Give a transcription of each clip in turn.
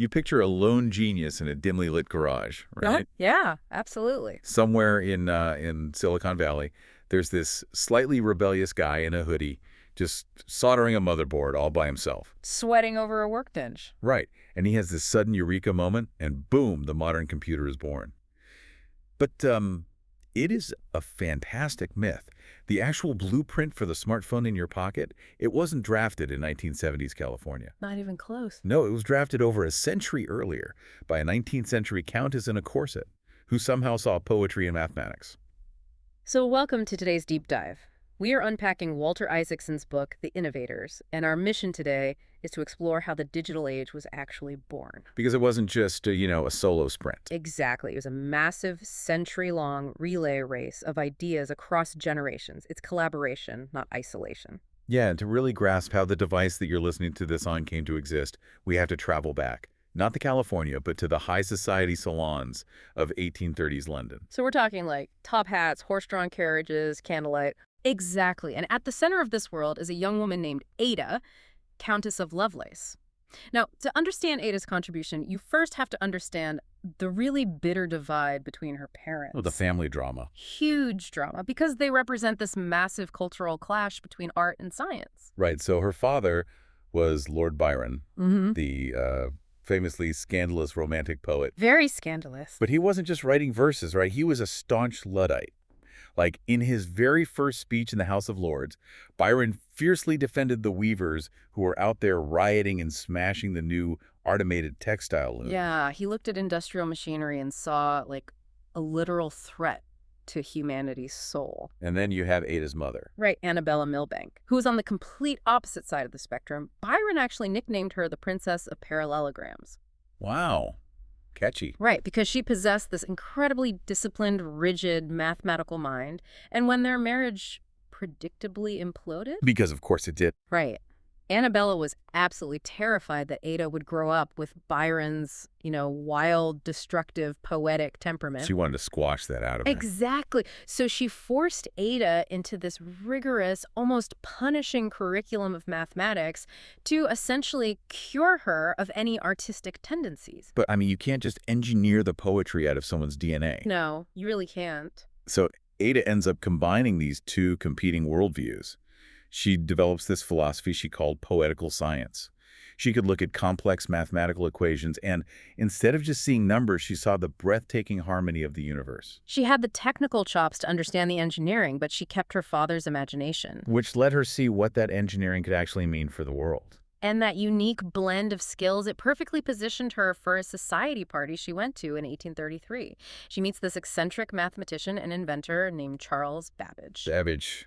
You picture a lone genius in a dimly lit garage, right? Yeah, absolutely. Somewhere in Silicon Valley, there's this slightly rebellious guy in a hoodie just soldering a motherboard all by himself. Sweating over a workbench. Right. And he has this sudden eureka moment, and boom, the modern computer is born. But it is a fantastic myth. The actual blueprint for the smartphone in your pocket, it wasn't drafted in 1970s California. Not even close. No, it was drafted over a century earlier by a 19th century countess in a corset who somehow saw poetry and mathematics. So welcome to today's deep dive. We are unpacking Walter Isaacson's book, The Innovators, and our mission today is to explore how the digital age was actually born. Because it wasn't just, a solo sprint. Exactly. It was a massive, century-long relay race of ideas across generations. It's collaboration, not isolation. Yeah, and to really grasp how the device that you're listening to this on came to exist, we have to travel back. Not to California, but to the high society salons of 1830s London. So we're talking like top hats, horse-drawn carriages, candlelight. Exactly. And at the center of this world is a young woman named Ada, Countess of Lovelace. Now, to understand Ada's contribution, you first have to understand the really bitter divide between her parents. Oh, the family drama. Huge drama, because they represent this massive cultural clash between art and science. Right, so her father was Lord Byron, the famously scandalous romantic poet. Very scandalous. But he wasn't just writing verses, right? He was a staunch Luddite. Like, in his very first speech in the House of Lords, Byron fiercely defended the weavers who were out there rioting and smashing the new automated textile loom. Yeah, he looked at industrial machinery and saw, like, a literal threat to humanity's soul. And then you have Ada's mother. Right, Annabella Milbank, who was on the complete opposite side of the spectrum. Byron actually nicknamed her the Princess of Parallelograms. Wow. Catchy. Right, because she possessed this incredibly disciplined, rigid, mathematical mind. And when their marriage predictably imploded... Because of course it did. Right. Annabella was absolutely terrified that Ada would grow up with Byron's, wild, destructive, poetic temperament. She wanted to squash that out of her. Exactly. So she forced Ada into this rigorous, almost punishing curriculum of mathematics to essentially cure her of any artistic tendencies. But, you can't just engineer the poetry out of someone's DNA. No, you really can't. So Ada ends up combining these two competing worldviews. She develops this philosophy she called poetical science. She could look at complex mathematical equations, and instead of just seeing numbers, she saw the breathtaking harmony of the universe. She had the technical chops to understand the engineering, but she kept her father's imagination. Which let her see what that engineering could actually mean for the world. And that unique blend of skills, it perfectly positioned her for a society party she went to in 1833. She meets this eccentric mathematician and inventor named Charles Babbage. Babbage,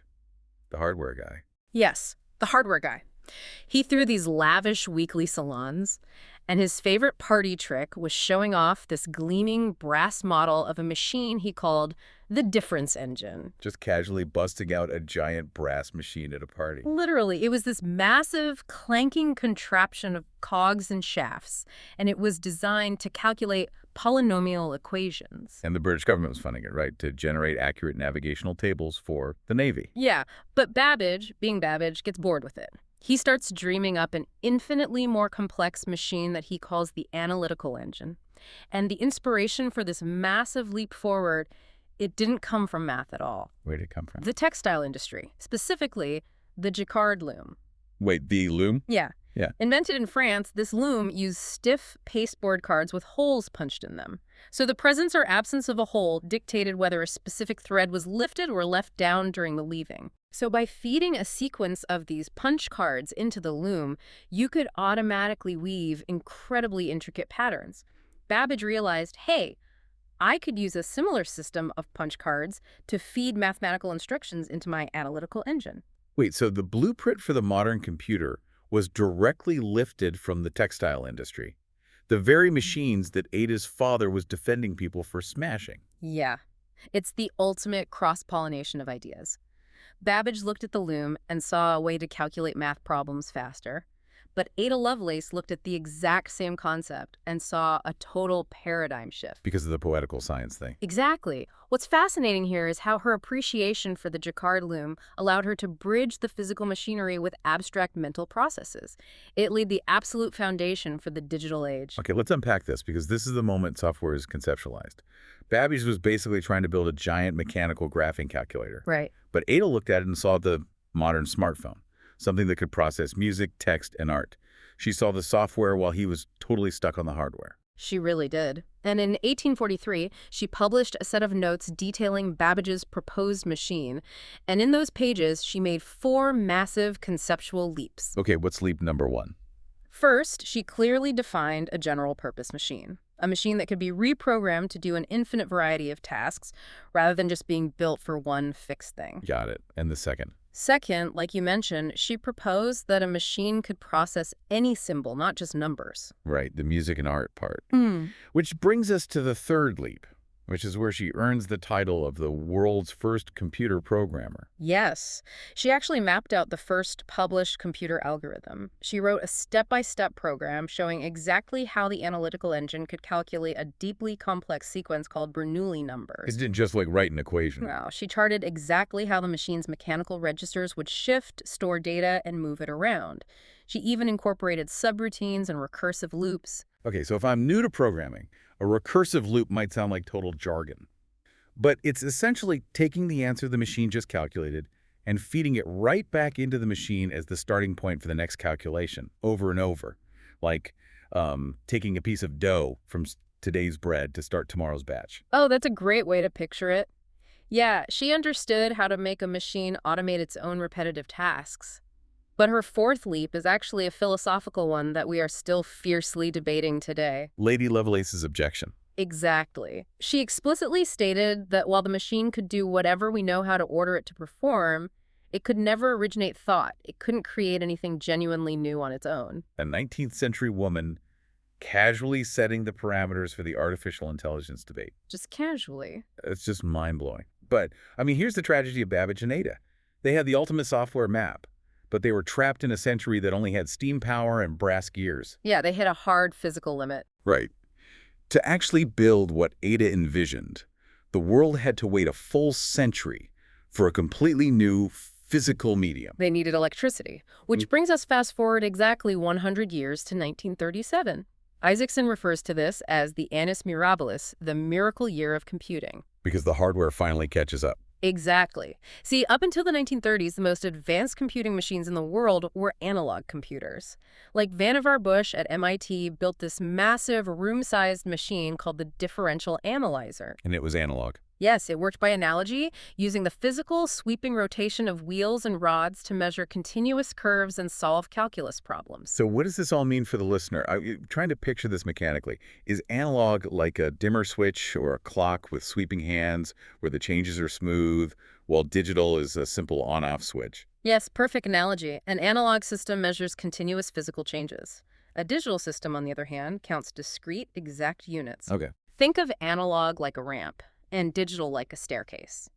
the hardware guy. Yes, the hardware guy. He threw these lavish weekly salons, and his favorite party trick was showing off this gleaming brass model of a machine he called the difference engine. Just casually busting out a giant brass machine at a party. Literally, it was this massive, clanking contraption of cogs and shafts, and it was designed to calculate polynomial equations. And the British government was funding it, right, to generate accurate navigational tables for the Navy. Yeah, but Babbage, being Babbage, gets bored with it. He starts dreaming up an infinitely more complex machine that he calls the analytical engine. And the inspiration for this massive leap forward, it didn't come from math at all. Where did it come from? The textile industry, specifically the jacquard loom. Wait, the loom? Yeah. Yeah. Invented in France, this loom used stiff pasteboard cards with holes punched in them. So the presence or absence of a hole dictated whether a specific thread was lifted or left down during the weaving. So by feeding a sequence of these punch cards into the loom, you could automatically weave incredibly intricate patterns. Babbage realized, hey, I could use a similar system of punch cards to feed mathematical instructions into my analytical engine. Wait, so the blueprint for the modern computer was directly lifted from the textile industry, the very machines that Ada's father was defending people for smashing. Yeah, it's the ultimate cross-pollination of ideas. Babbage looked at the loom and saw a way to calculate math problems faster. But Ada Lovelace looked at the exact same concept and saw a total paradigm shift. Because of the poetical science thing. Exactly. What's fascinating here is how her appreciation for the Jacquard loom allowed her to bridge the physical machinery with abstract mental processes. It laid the absolute foundation for the digital age. Okay, let's unpack this because this is the moment software is conceptualized. Babbage was basically trying to build a giant mechanical graphing calculator. Right. But Ada looked at it and saw the modern smartphone, something that could process music, text, and art. She saw the software while he was totally stuck on the hardware. She really did. And in 1843, she published a set of notes detailing Babbage's proposed machine. And in those pages, she made 4 massive conceptual leaps. Okay, what's leap number 1? First, she clearly defined a general-purpose machine, a machine that could be reprogrammed to do an infinite variety of tasks rather than just being built for one fixed thing. Got it. And the second? Second, like you mentioned, she proposed that a machine could process any symbol, not just numbers. Right, the music and art part. Hmm. Which brings us to the third leap, which is where she earns the title of the world's first computer programmer. Yes. She actually mapped out the first published computer algorithm. She wrote a step-by-step program showing exactly how the analytical engine could calculate a deeply complex sequence called Bernoulli numbers. It didn't just like write an equation. No, she charted exactly how the machine's mechanical registers would shift, store data, and move it around. She even incorporated subroutines and recursive loops. Okay, so if I'm new to programming, a recursive loop might sound like total jargon. But it's essentially taking the answer the machine just calculated and feeding it right back into the machine as the starting point for the next calculation, over and over. Like taking a piece of dough from today's bread to start tomorrow's batch. Oh, that's a great way to picture it. Yeah, she understood how to make a machine automate its own repetitive tasks. But her fourth leap is actually a philosophical one that we are still fiercely debating today. Lady Lovelace's objection. Exactly. She explicitly stated that while the machine could do whatever we know how to order it to perform, it could never originate thought. It couldn't create anything genuinely new on its own. A 19th century woman casually setting the parameters for the artificial intelligence debate. Just casually. It's just mind-blowing. But, I mean, here's the tragedy of Babbage and Ada. They had the ultimate software map, but they were trapped in a century that only had steam power and brass gears. Yeah, they hit a hard physical limit. Right. To actually build what Ada envisioned, the world had to wait a full century for a completely new physical medium. They needed electricity, which brings us fast forward exactly 100 years to 1937. Isaacson refers to this as the annus mirabilis, the miracle year of computing. Because the hardware finally catches up. Exactly. See, up until the 1930s, the most advanced computing machines in the world were analog computers. Like Vannevar Bush at MIT built this massive room-sized machine called the differential analyzer. And it was analog. Yes, it worked by analogy, using the physical sweeping rotation of wheels and rods to measure continuous curves and solve calculus problems. So what does this all mean for the listener? I'm trying to picture this mechanically. Is analog like a dimmer switch or a clock with sweeping hands where the changes are smooth, while digital is a simple on-off switch? Yes, perfect analogy. An analog system measures continuous physical changes. A digital system, on the other hand, counts discrete, exact units. Okay. Think of analog like a ramp and digital like a staircase.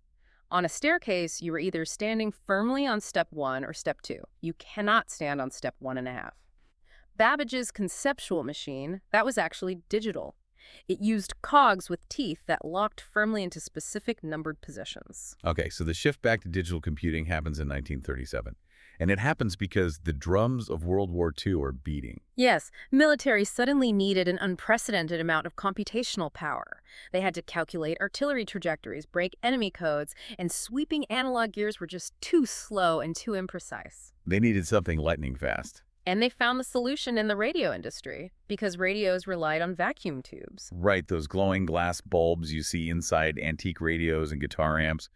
On a staircase, you are either standing firmly on step 1 or step 2. You cannot stand on step 1.5. Babbage's conceptual machine, that was actually digital. It used cogs with teeth that locked firmly into specific numbered positions. Okay, so the shift back to digital computing happens in 1937. And it happens because the drums of World War II are beating. Yes, military suddenly needed an unprecedented amount of computational power. They had to calculate artillery trajectories, break enemy codes, and sweeping analog gears were just too slow and too imprecise. They needed something lightning fast. And they found the solution in the radio industry, because radios relied on vacuum tubes. Right, those glowing glass bulbs you see inside antique radios and guitar amps.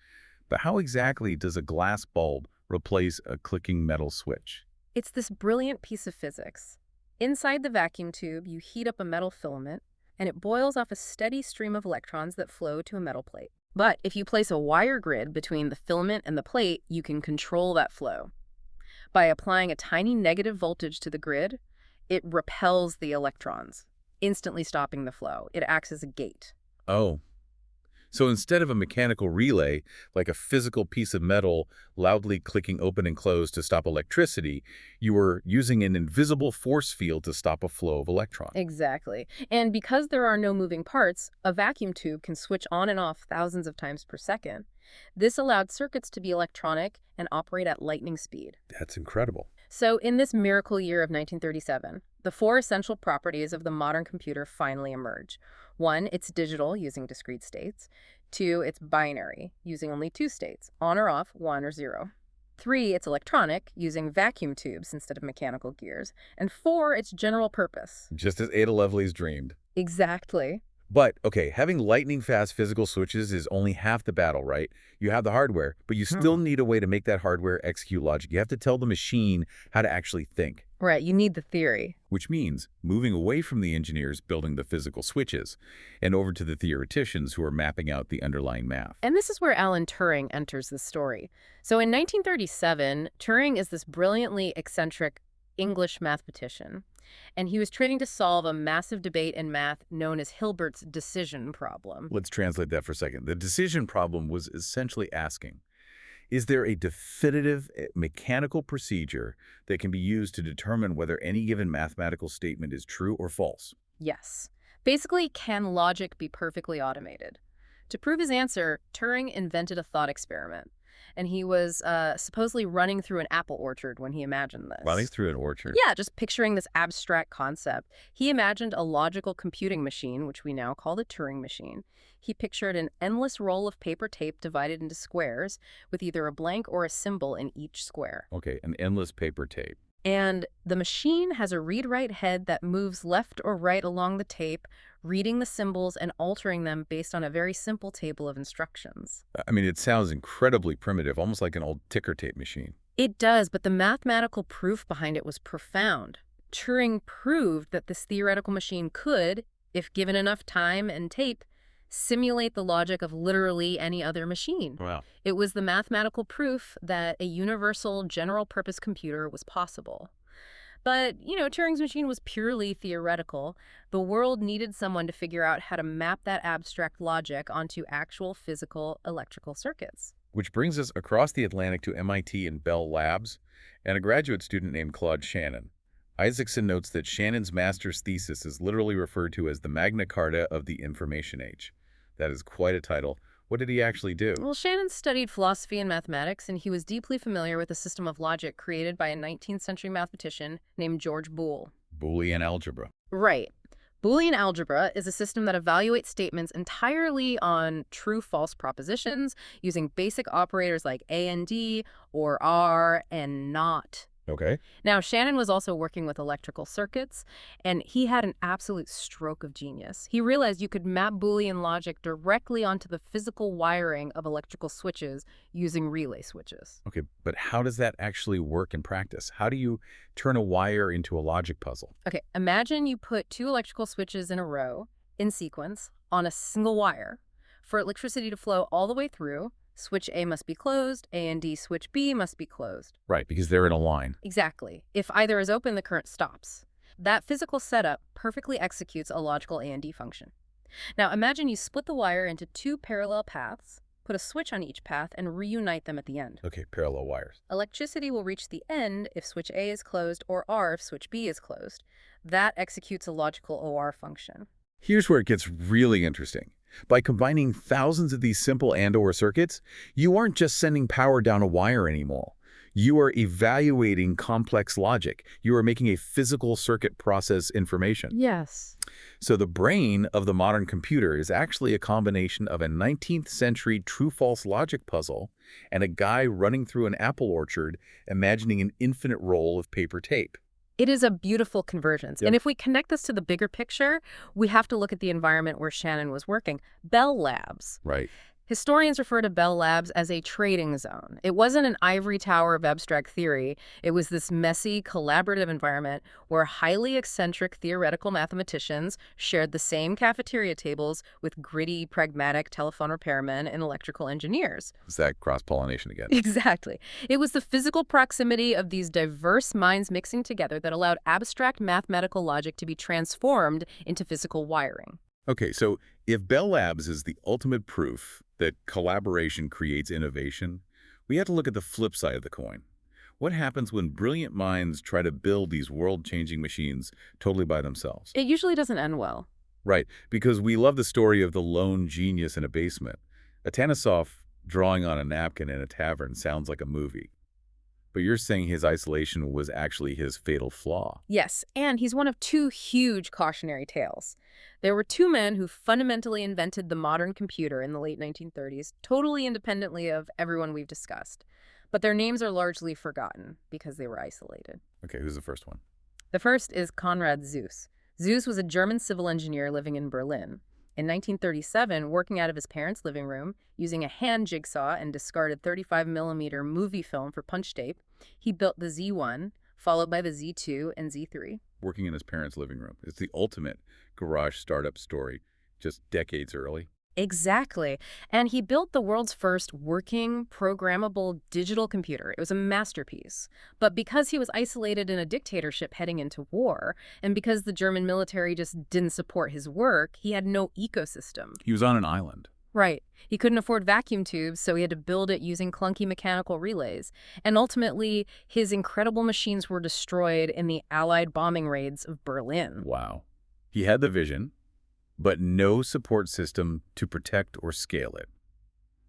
But how exactly does a glass bulb replace a clicking metal switch? It's this brilliant piece of physics. Inside the vacuum tube, you heat up a metal filament, and it boils off a steady stream of electrons that flow to a metal plate. But if you place a wire grid between the filament and the plate, you can control that flow. By applying a tiny negative voltage to the grid, it repels the electrons, instantly stopping the flow. It acts as a gate. Oh, So instead of a mechanical relay, like a physical piece of metal loudly clicking open and close to stop electricity, you were using an invisible force field to stop a flow of electrons. Exactly. And because there are no moving parts, a vacuum tube can switch on and off thousands of times per second. This allowed circuits to be electronic and operate at lightning speed. That's incredible. So in this miracle year of 1937, the four essential properties of the modern computer finally emerge. One, it's digital, using discrete states. Two, it's binary, using only two states, on or off, 1 or 0. 3, it's electronic, using vacuum tubes instead of mechanical gears. And 4, it's general purpose. Just as Ada Lovelace dreamed. Exactly. But, okay, having lightning-fast physical switches is only half the battle, right? You have the hardware, but you still need a way to make that hardware execute logic. You have to tell the machine how to actually think. Right, you need the theory. Which means moving away from the engineers building the physical switches and over to the theoreticians who are mapping out the underlying math. And this is where Alan Turing enters the story. So in 1937, Turing is this brilliantly eccentric English mathematician, and he was trying to solve a massive debate in math known as Hilbert's decision problem. Let's translate that for a second. The decision problem was essentially asking, is there a definitive mechanical procedure that can be used to determine whether any given mathematical statement is true or false? Yes. Basically, can logic be perfectly automated? To prove his answer, Turing invented a thought experiment. And he was supposedly running through an apple orchard when he imagined this. Running through an orchard? Yeah, just picturing this abstract concept. He imagined a logical computing machine, which we now call the Turing machine. He pictured an endless roll of paper tape divided into squares with either a blank or a symbol in each square. Okay, an endless paper tape. And the machine has a read-write head that moves left or right along the tape, reading the symbols and altering them based on a very simple table of instructions. I mean, it sounds incredibly primitive, almost like an old ticker tape machine. It does, but the mathematical proof behind it was profound. Turing proved that this theoretical machine could, if given enough time and tape, simulate the logic of literally any other machine. Wow. It was the mathematical proof that a universal general-purpose computer was possible. But, Turing's machine was purely theoretical. The world needed someone to figure out how to map that abstract logic onto actual physical electrical circuits. Which brings us across the Atlantic to MIT and Bell Labs and a graduate student named Claude Shannon. Isaacson notes that Shannon's master's thesis is literally referred to as the Magna Carta of the Information Age. That is quite a title. What did he actually do? Well, Shannon studied philosophy and mathematics, and he was deeply familiar with a system of logic created by a 19th century mathematician named George Boole. Boolean algebra. Right. Boolean algebra is a system that evaluates statements entirely on true-false propositions using basic operators like and or are and not. Okay. Now, Shannon was also working with electrical circuits, and he had an absolute stroke of genius. He realized you could map Boolean logic directly onto the physical wiring of electrical switches using relay switches. Okay, but how does that actually work in practice? How do you turn a wire into a logic puzzle? Okay, imagine you put two electrical switches in a row, in sequence, on a single wire. For electricity to flow all the way through, switch A must be closed, A and D switch B must be closed. Right, because they're in a line. Exactly. If either is open, the current stops. That physical setup perfectly executes a logical A and D function. Now imagine you split the wire into two parallel paths, put a switch on each path, and reunite them at the end. Okay, parallel wires. Electricity will reach the end if switch A is closed or R if switch B is closed. That executes a logical OR function. Here's where it gets really interesting. By combining thousands of these simple and/or circuits, you aren't just sending power down a wire anymore. You are evaluating complex logic. You are making a physical circuit process information. Yes. So the brain of the modern computer is actually a combination of a 19th century true-false logic puzzle and a guy running through an apple orchard imagining an infinite roll of paper tape. It is a beautiful convergence. Yep. And if we connect this to the bigger picture, we have to look at the environment where Shannon was working. Bell Labs. Right. Historians refer to Bell Labs as a trading zone. It wasn't an ivory tower of abstract theory. It was this messy, collaborative environment where highly eccentric theoretical mathematicians shared the same cafeteria tables with gritty, pragmatic telephone repairmen and electrical engineers. Is that cross-pollination again? Exactly. It was the physical proximity of these diverse minds mixing together that allowed abstract mathematical logic to be transformed into physical wiring. Okay, so if Bell Labs is the ultimate proof that collaboration creates innovation, we have to look at the flip side of the coin. What happens when brilliant minds try to build these world-changing machines totally by themselves? It usually doesn't end well. Right, because we love the story of the lone genius in a basement. Atanesov drawing on a napkin in a tavern sounds like a movie. But you're saying his isolation was actually his fatal flaw. Yes, and he's one of two huge cautionary tales. There were two men who fundamentally invented the modern computer in the late 1930s, totally independently of everyone we've discussed. But their names are largely forgotten because they were isolated. Okay, who's the first one? The first is Konrad Zuse. Zuse was a German civil engineer living in Berlin. In 1937, working out of his parents' living room, using a hand jigsaw and discarded 35mm movie film for punch tape, he built the Z1, followed by the Z2 and Z3. Working in his parents' living room. It's the ultimate garage startup story, just decades early. Exactly. And he built the world's first working, programmable digital computer. It was a masterpiece. But because he was isolated in a dictatorship heading into war, and because the German military just didn't support his work, he had no ecosystem. He was on an island. Right. He couldn't afford vacuum tubes, so he had to build it using clunky mechanical relays. And ultimately, his incredible machines were destroyed in the Allied bombing raids of Berlin. Wow. He had the vision, but no support system to protect or scale it.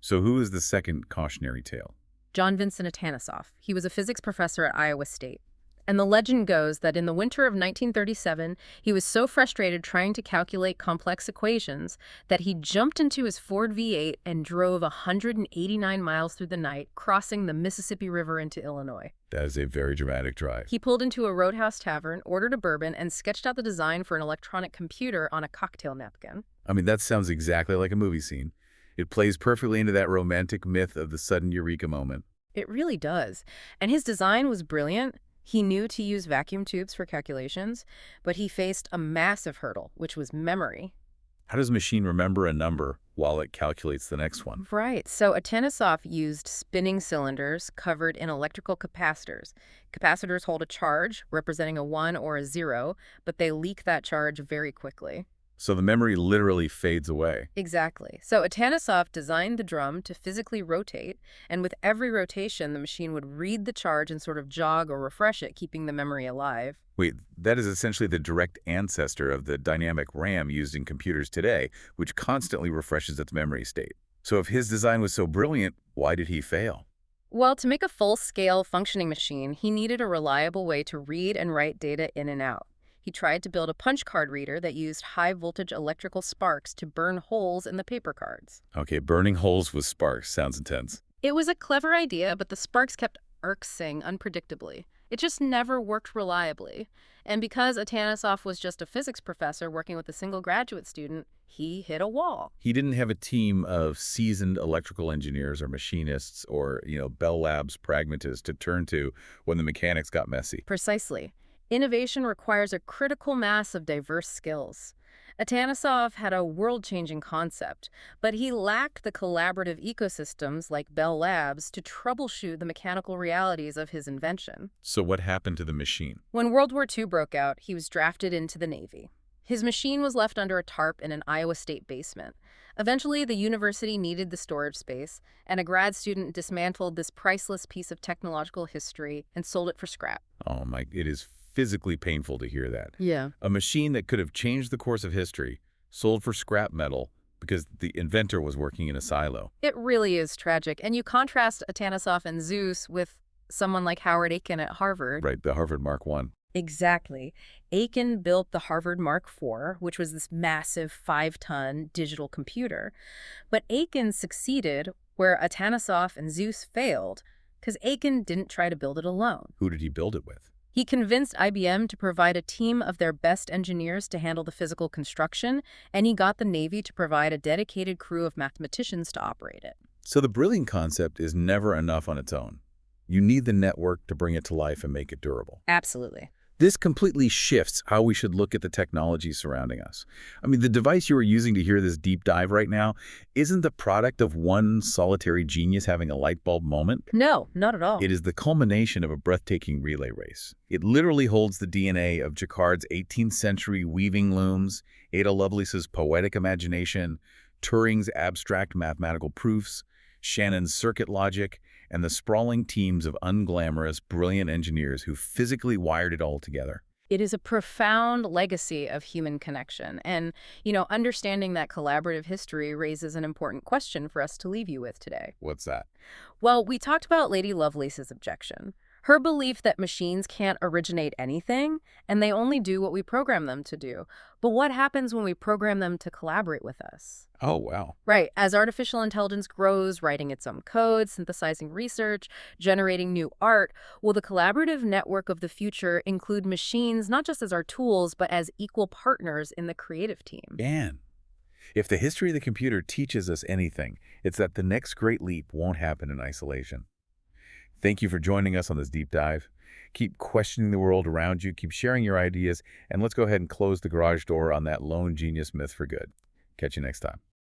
So who is the second cautionary tale? John Vincent Atanesov. He was a physics professor at Iowa State. And the legend goes that in the winter of 1937, he was so frustrated trying to calculate complex equations that he jumped into his Ford V8 and drove 189 miles through the night, crossing the Mississippi River into Illinois. That is a very dramatic drive. He pulled into a Roadhouse tavern, ordered a bourbon, and sketched out the design for an electronic computer on a cocktail napkin. I mean, that sounds exactly like a movie scene. It plays perfectly into that romantic myth of the sudden eureka moment. It really does. And his design was brilliant. He knew to use vacuum tubes for calculations, but he faced a massive hurdle, which was memory. How does a machine remember a number while it calculates the next one? Right. So Atanesov used spinning cylinders covered in electrical capacitors. Capacitors hold a charge, representing a 1 or a 0, but they leak that charge very quickly. So the memory literally fades away. Exactly. So Atanesov designed the drum to physically rotate, and with every rotation, the machine would read the charge and sort of jog or refresh it, keeping the memory alive. Wait, that is essentially the direct ancestor of the dynamic RAM used in computers today, which constantly refreshes its memory state. So if his design was so brilliant, why did he fail? Well, to make a full-scale functioning machine, he needed a reliable way to read and write data in and out. He tried to build a punch card reader that used high-voltage electrical sparks to burn holes in the paper cards. Okay, burning holes with sparks sounds intense. It was a clever idea, but the sparks kept irksing unpredictably. It just never worked reliably. And because Atanesov was just a physics professor working with a single graduate student, he hit a wall. He didn't have a team of seasoned electrical engineers or machinists or, Bell Labs pragmatists to turn to when the mechanics got messy. Precisely. Innovation requires a critical mass of diverse skills. Atanesov had a world-changing concept, but he lacked the collaborative ecosystems like Bell Labs to troubleshoot the mechanical realities of his invention. So what happened to the machine? When World War II broke out, he was drafted into the Navy. His machine was left under a tarp in an Iowa State basement. Eventually, the university needed the storage space, and a grad student dismantled this priceless piece of technological history and sold it for scrap. Oh my, it is physically painful to hear that. Yeah. A machine that could have changed the course of history, sold for scrap metal because the inventor was working in a silo. It really is tragic. And you contrast Atanesov and Zuse with someone like Howard Aiken at Harvard. Right, the Harvard Mark I. Exactly. Aiken built the Harvard Mark IV, which was this massive 5-ton digital computer. But Aiken succeeded where Atanesov and Zuse failed because Aiken didn't try to build it alone. Who did he build it with? He convinced IBM to provide a team of their best engineers to handle the physical construction, and he got the Navy to provide a dedicated crew of mathematicians to operate it. So the brilliant concept is never enough on its own. You need the network to bring it to life and make it durable. Absolutely. This completely shifts how we should look at the technology surrounding us. I mean, the device you are using to hear this deep dive right now isn't the product of one solitary genius having a light bulb moment. No, not at all. It is the culmination of a breathtaking relay race. It literally holds the DNA of Jacquard's 18th century weaving looms, Ada Lovelace's poetic imagination, Turing's abstract mathematical proofs, Shannon's circuit logic, and the sprawling teams of unglamorous, brilliant engineers who physically wired it all together. It is a profound legacy of human connection. And, understanding that collaborative history raises an important question for us to leave you with today. What's that? Well, we talked about Lady Lovelace's objection. Her belief that machines can't originate anything, and they only do what we program them to do. But what happens when we program them to collaborate with us? Oh, wow. Right. As artificial intelligence grows, writing its own code, synthesizing research, generating new art, will the collaborative network of the future include machines not just as our tools, but as equal partners in the creative team? Man, if the history of the computer teaches us anything, it's that the next great leap won't happen in isolation. Thank you for joining us on this deep dive. Keep questioning the world around you, keep sharing your ideas, and let's go ahead and close the garage door on that lone genius myth for good. Catch you next time.